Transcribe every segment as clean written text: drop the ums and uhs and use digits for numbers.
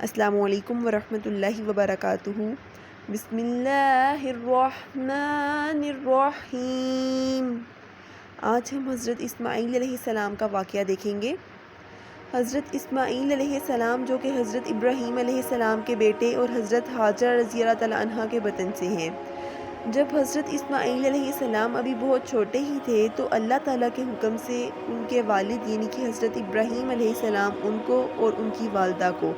السلام علیکم ورحمۃ اللہ وبرکاتہ۔ بسم اللہ الرحمن الرحیم۔ آج ہم حضرت اسماعیل علیہ السلام کا واقعہ دیکھیں گے۔ حضرت اسماعیل علیہ السلام جو کہ حضرت ابراہیم علیہ السلام کے بیٹے اور حضرت حاجرہ رضی اللہ تعالیٰ عنہ کے وطن سے ہیں۔ جب حضرت اسماعیل علیہ السلام ابھی بہت چھوٹے ہی تھے تو اللہ تعالیٰ کے حکم سے ان کے والد یعنی کہ حضرت ابراہیم علیہ السلام ان کو اور ان کی والدہ کو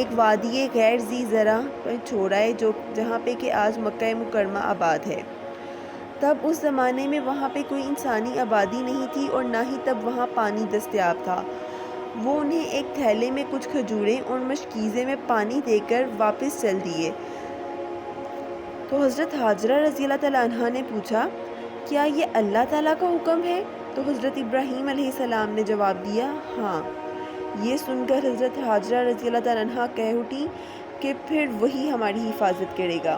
ایک وادی غیر ذی زرع پر چھوڑائے جہاں پہ کہ آج مکہ مکرمہ آباد ہے۔ تب اس زمانے میں وہاں پہ کوئی انسانی آبادی نہیں تھی اور نہ ہی تب وہاں پانی دستیاب تھا۔ وہ انہیں ایک تھیلے میں کچھ کھجوریں اور مشکیزے میں پانی دے کر واپس چل دیے۔ تو حضرت حاجرہ رضی اللہ تعالیٰ عنہ نے پوچھا، کیا یہ اللہ تعالیٰ کا حکم ہے؟ تو حضرت ابراہیم علیہ السلام نے جواب دیا، ہاں۔ یہ سن کر حضرت حاجرہ رضی اللہ تعالیٰ عنہ کہہ اٹھی کہ پھر وہی ہماری حفاظت کرے گا۔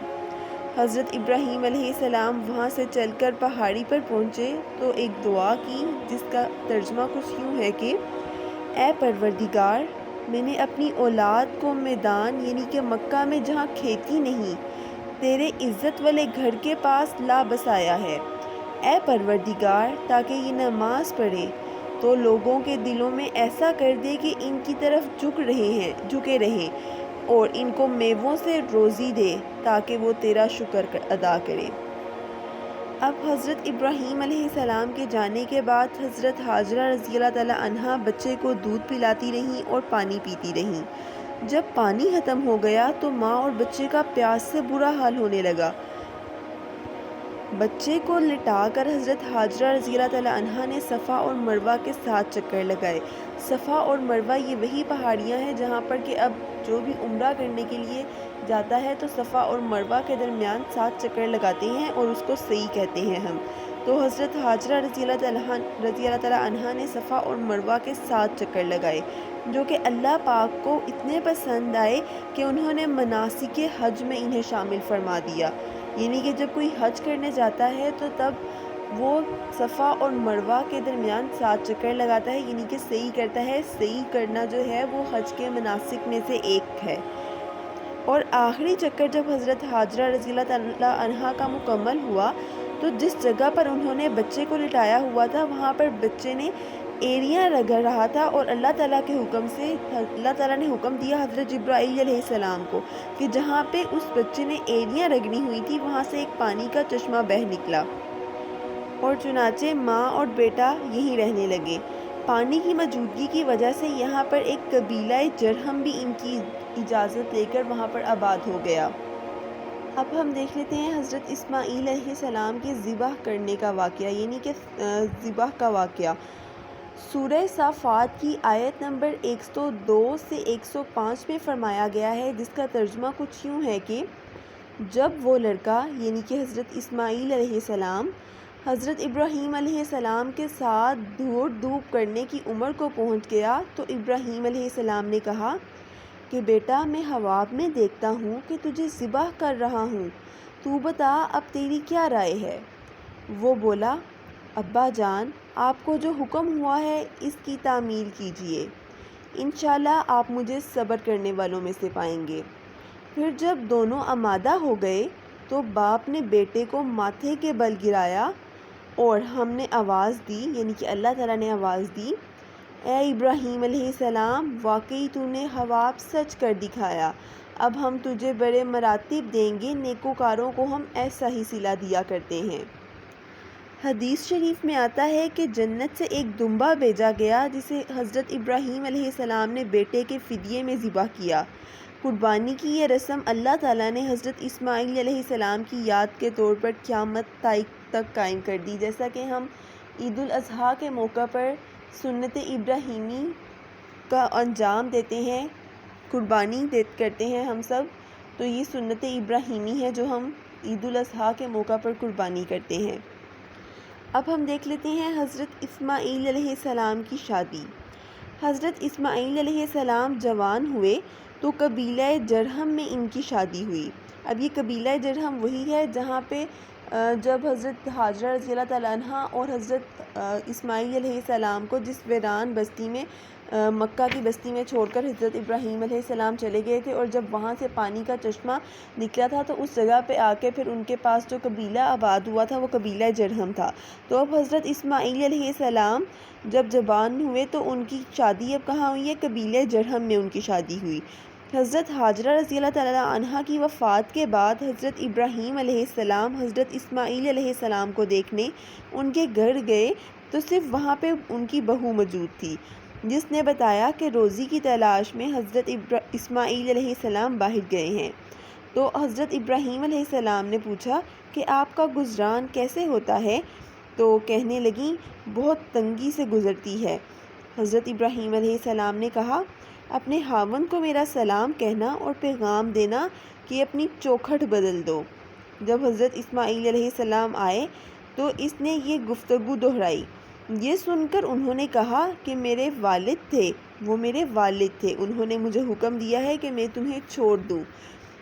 حضرت ابراہیم علیہ السلام وہاں سے چل کر پہاڑی پر پہنچے تو ایک دعا کی جس کا ترجمہ کچھ یوں ہے کہ اے پروردگار، میں نے اپنی اولاد کو میدان یعنی کہ مکہ میں جہاں کھیتی نہیں تیرے عزت والے گھر کے پاس لا بسایا ہے۔ اے پروردگار، تاکہ یہ نماز پڑھے تو لوگوں کے دلوں میں ایسا کر دے کہ ان کی طرف جھکے رہیں اور ان کو میووں سے روزی دے تاکہ وہ تیرا شکر ادا کرے۔ اب حضرت ابراہیم علیہ السلام کے جانے کے بعد حضرت حاجرہ رضی اللہ تعالیٰ عنہ بچے کو دودھ پلاتی رہیں اور پانی پیتی رہیں۔ جب پانی ختم ہو گیا تو ماں اور بچے کا پیاس سے برا حال ہونے لگا۔ بچے کو لٹا کر حضرت حاجرہ رضی اللہ تعالیٰ عنہ نے صفا اور مروہ کے 7 چکر لگائے۔ صفا اور مروہ یہ وہی پہاڑیاں ہیں جہاں پر کہ اب جو بھی عمرہ کرنے کے لیے جاتا ہے تو صفا اور مروہ کے درمیان 7 چکر لگاتے ہیں اور اس کو سعی کہتے ہیں ہم۔ تو حضرت حاجرہ رضی اللہ تعالیٰ عنہ نے صفا اور مروہ کے 7 چکر لگائے جو کہ اللہ پاک کو اتنے پسند آئے کہ انہوں نے مناسک حج میں انہیں شامل فرما دیا۔ یعنی کہ جب کوئی حج کرنے جاتا ہے تو تب وہ صفا اور مروہ کے درمیان 7 چکر لگاتا ہے، یعنی کہ سعی کرتا ہے۔ سعی کرنا جو ہے وہ حج کے مناسک میں سے ایک ہے۔ اور آخری چکر جب حضرت حاجرہ رضی اللہ تعالیٰ عنہ کا مکمل ہوا تو جس جگہ پر انہوں نے بچے کو لٹایا ہوا تھا وہاں پر بچے نے ایڑیاں رگڑ رہا تھا اور اللہ تعالیٰ کے حکم سے اللہ تعالیٰ نے حکم دیا حضرت جبرائیل علیہ السلام کو کہ جہاں پہ اس بچے نے ایڑیاں رگڑی ہوئی تھی وہاں سے ایک پانی کا چشمہ بہہ نکلا اور چنانچہ ماں اور بیٹا یہیں رہنے لگے۔ پانی کی موجودگی کی وجہ سے یہاں پر ایک قبیلہ جرہم بھی ان کی اجازت لے کر وہاں پر آباد ہو گیا۔ اب ہم دیکھ لیتے ہیں حضرت اسماعیل علیہ السلام کے ذبح کرنے کا واقعہ، یعنی کہ ذبح کا واقعہ۔ سورہ صافات کی آیت نمبر 102 سے 105 میں فرمایا گیا ہے جس کا ترجمہ کچھ یوں ہے کہ جب وہ لڑکا یعنی کہ حضرت اسماعیل علیہ السلام حضرت ابراہیم علیہ السلام کے ساتھ دھوپ کرنے کی عمر کو پہنچ گیا تو ابراہیم علیہ السلام نے کہا کہ بیٹا، میں خواب میں دیکھتا ہوں کہ تجھے ذبح کر رہا ہوں، تو بتا اب تیری کیا رائے ہے؟ وہ بولا، ابا جان، آپ کو جو حکم ہوا ہے اس کی تعمیل کیجیے، انشاءاللہ آپ مجھے صبر کرنے والوں میں سے پائیں گے۔ پھر جب دونوں آمادہ ہو گئے تو باپ نے بیٹے کو ماتھے کے بل گرایا اور ہم نے آواز دی، یعنی کہ اللہ تعالیٰ نے آواز دی، اے ابراہیم علیہ السلام، واقعی تو نے خواب سچ کر دکھایا، اب ہم تجھے بڑے مراتب دیں گے، نیکوکاروں کو ہم ایسا ہی صلہ دیا کرتے ہیں۔ حدیث شریف میں آتا ہے کہ جنت سے ایک دمبا بھیجا گیا جسے حضرت ابراہیم علیہ السلام نے بیٹے کے فدیے میں ذبح کیا۔ قربانی کی یہ رسم اللہ تعالیٰ نے حضرت اسماعیل علیہ السلام کی یاد کے طور پر قیامت تک قائم کر دی۔ جیسا کہ ہم عید الاضحیٰ کے موقع پر سنت ابراہیمی کا انجام دیتے ہیں، قربانی کرتے ہیں ہم سب، تو یہ سنت ابراہیمی ہے جو ہم عید الاضحیٰ کے موقع پر قربانی کرتے ہیں۔ اب ہم دیکھ لیتے ہیں حضرت اسماعیل علیہ السلام کی شادی۔ حضرت اسماعیل علیہ السلام جوان ہوئے تو قبیلہ جرہم میں ان کی شادی ہوئی۔ اب یہ قبیلہ جرہم وہی ہے جہاں پہ جب حضرت حاجرہ رضی اللہ تعالیٰ عنہ اور حضرت اسماعیل علیہ السلام کو جس ویران بستی میں مکہ کی بستی میں چھوڑ کر حضرت ابراہیم علیہ السلام چلے گئے تھے، اور جب وہاں سے پانی کا چشمہ نکلا تھا تو اس جگہ پہ آ کے پھر ان کے پاس جو قبیلہ آباد ہوا تھا وہ قبیلہ جرہم تھا۔ تو اب حضرت اسماعیل علیہ السلام جب جوان ہوئے تو ان کی شادی اب کہاں ہوئی ہے؟ قبیلہ جرہم میں ان کی شادی ہوئی۔ حضرت حاجرہ رضی اللہ تعالیٰ عنہا کی وفات کے بعد حضرت ابراہیم علیہ السلام حضرت اسماعیل علیہ السلام کو دیکھنے ان کے گھر گئے تو صرف وہاں پہ ان کی بہو موجود تھی، جس نے بتایا کہ روزی کی تلاش میں حضرت اسماعیل علیہ السلام باہر گئے ہیں۔ تو حضرت ابراہیم علیہ السلام نے پوچھا کہ آپ کا گزران کیسے ہوتا ہے؟ تو کہنے لگیں بہت تنگی سے گزرتی ہے۔ حضرت ابراہیم علیہ السلام نے کہا اپنے خاوند کو میرا سلام کہنا اور پیغام دینا کہ اپنی چوکھٹ بدل دو۔ جب حضرت اسماعیل علیہ السلام آئے تو اس نے یہ گفتگو دہرائی۔ یہ سن کر انہوں نے کہا کہ میرے والد تھے، وہ میرے والد تھے، انہوں نے مجھے حکم دیا ہے کہ میں تمہیں چھوڑ دوں۔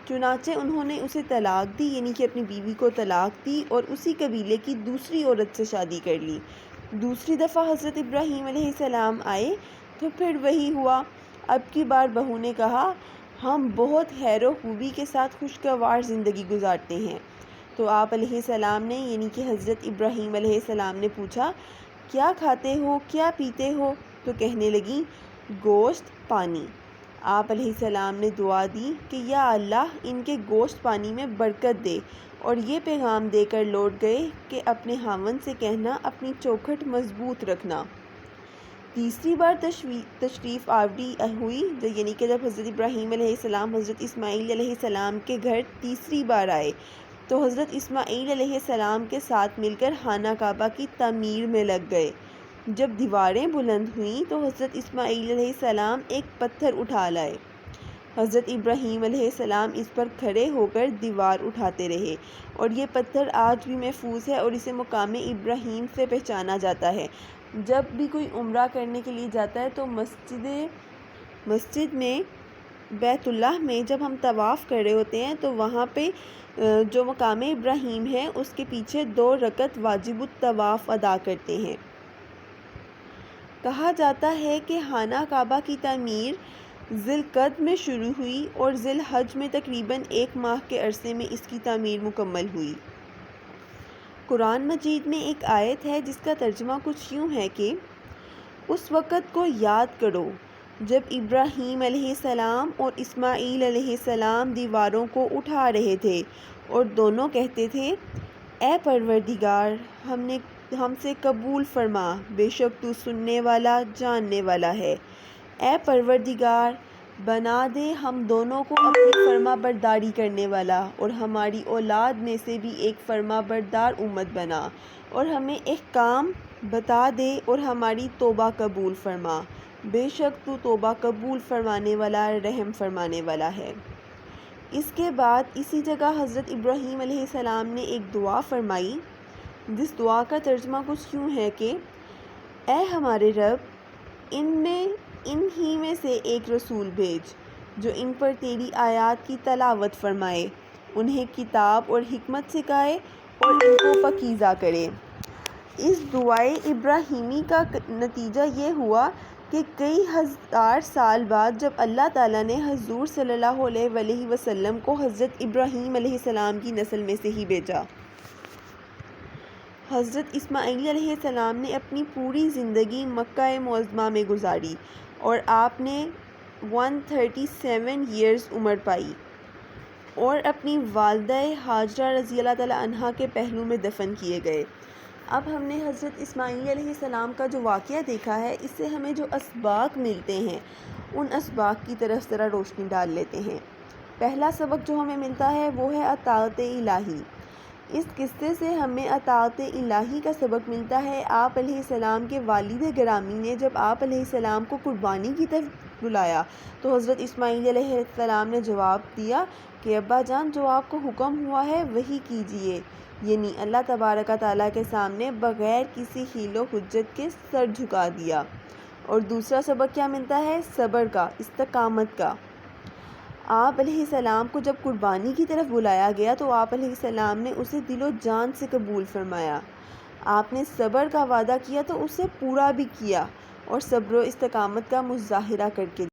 چنانچہ انہوں نے اسے طلاق دی، یعنی کہ اپنی بیوی کو طلاق دی اور اسی قبیلے کی دوسری عورت سے شادی کر لی۔ دوسری دفعہ حضرت ابراہیم علیہ السلام آئے تو پھر وہی ہوا۔ اب کی بار بہو نے کہا ہم بہت خیر و خوبی کے ساتھ خوشگوار زندگی گزارتے ہیں۔ تو آپ علیہ السلام نے یعنی کہ حضرت ابراہیم علیہ السلام نے پوچھا کیا کھاتے ہو، کیا پیتے ہو؟ تو کہنے لگیں گوشت، پانی۔ آپ علیہ السلام نے دعا دی کہ یا اللہ ان کے گوشت پانی میں برکت دے، اور یہ پیغام دے کر لوٹ گئے کہ اپنے خاوند سے کہنا اپنی چوکھٹ مضبوط رکھنا۔ تیسری بار تشریف آوری ہوئی یعنی کہ جب حضرت ابراہیم علیہ السلام حضرت اسماعیل علیہ السلام کے گھر تیسری بار آئے تو حضرت اسماعیل علیہ السلام کے ساتھ مل کر خانہ کعبہ کی تعمیر میں لگ گئے۔ جب دیواریں بلند ہوئیں تو حضرت اسماعیل علیہ السلام ایک پتھر اٹھا لائے۔ حضرت ابراہیم علیہ السلام اس پر کھڑے ہو کر دیوار اٹھاتے رہے، اور یہ پتھر آج بھی محفوظ ہے اور اسے مقام ابراہیم سے پہچانا جاتا ہے۔ جب بھی کوئی عمرہ کرنے کے لیے جاتا ہے تو مسجد میں بیت اللہ میں جب ہم طواف کر رہے ہوتے ہیں تو وہاں پہ جو مقام ابراہیم ہے اس کے پیچھے 2 رکعت واجب الطواف ادا کرتے ہیں۔ کہا جاتا ہے کہ خانہ کعبہ کی تعمیر ذی القعدہ میں شروع ہوئی اور ذی الحجہ میں تقریباً 1 ماہ کے عرصے میں اس کی تعمیر مکمل ہوئی۔ قرآن مجید میں ایک آیت ہے جس کا ترجمہ کچھ یوں ہے کہ اس وقت کو یاد کرو جب ابراہیم علیہ السلام اور اسماعیل علیہ السلام دیواروں کو اٹھا رہے تھے اور دونوں کہتے تھے اے پروردگار ہم سے قبول فرما، بے شک تو سننے والا جاننے والا ہے۔ اے پروردگار بنا دے ہم دونوں کو اپنی فرما برداری کرنے والا، اور ہماری اولاد میں سے بھی ایک فرما بردار امت بنا، اور ہمیں احکام بتا دے اور ہماری توبہ قبول فرما، بے شک تو توبہ قبول فرمانے والا رحم فرمانے والا ہے۔ اس کے بعد اسی جگہ حضرت ابراہیم علیہ السلام نے ایک دعا فرمائی جس دعا کا ترجمہ کچھ یوں ہے کہ اے ہمارے رب ان ہی میں سے ایک رسول بھیج جو ان پر تیری آیات کی تلاوت فرمائے، انہیں کتاب اور حکمت سکھائے اور ان کو پاکیزہ کرے۔ اس دعائے ابراہیمی کا نتیجہ یہ ہوا کہ کئی ہزار سال بعد جب اللہ تعالیٰ نے حضور صلی اللہ علیہ وسلم کو حضرت ابراہیم علیہ السلام کی نسل میں سے ہی بھیجا۔ حضرت اسماعیل علیہ السلام نے اپنی پوری زندگی مکہ معظمہ میں گزاری اور آپ نے 137 ایئرز عمر پائی اور اپنی والدہ حاجرہ رضی اللہ تعالیٰ عنہا کے پہلو میں دفن کیے گئے۔ اب ہم نے حضرت اسماعیل علیہ السلام کا جو واقعہ دیکھا ہے، اس سے ہمیں جو اسباق ملتے ہیں ان اسباق کی طرف ذرا روشنی ڈال لیتے ہیں۔ پہلا سبق جو ہمیں ملتا ہے وہ ہے اطاعت الہی۔ اس قصے سے ہمیں اطاعت الہی کا سبق ملتا ہے۔ آپ علیہ السلام کے والد گرامی نے جب آپ علیہ السلام کو قربانی کی طرف بلایا تو حضرت اسماعیل علیہ السلام نے جواب دیا کہ ابا جان جو آپ کو حکم ہوا ہے وہی کیجئے، یعنی اللہ تبارک تعالیٰ کے سامنے بغیر کسی حیل و حجت کے سر جھکا دیا۔ اور دوسرا سبق کیا ملتا ہے؟ صبر کا، استقامت کا۔ آپ علیہ السلام کو جب قربانی کی طرف بلایا گیا تو آپ علیہ السلام نے اسے دل و جان سے قبول فرمایا۔ آپ نے صبر کا وعدہ کیا تو اسے پورا بھی کیا، اور صبر و استقامت کا مظاہرہ کر کے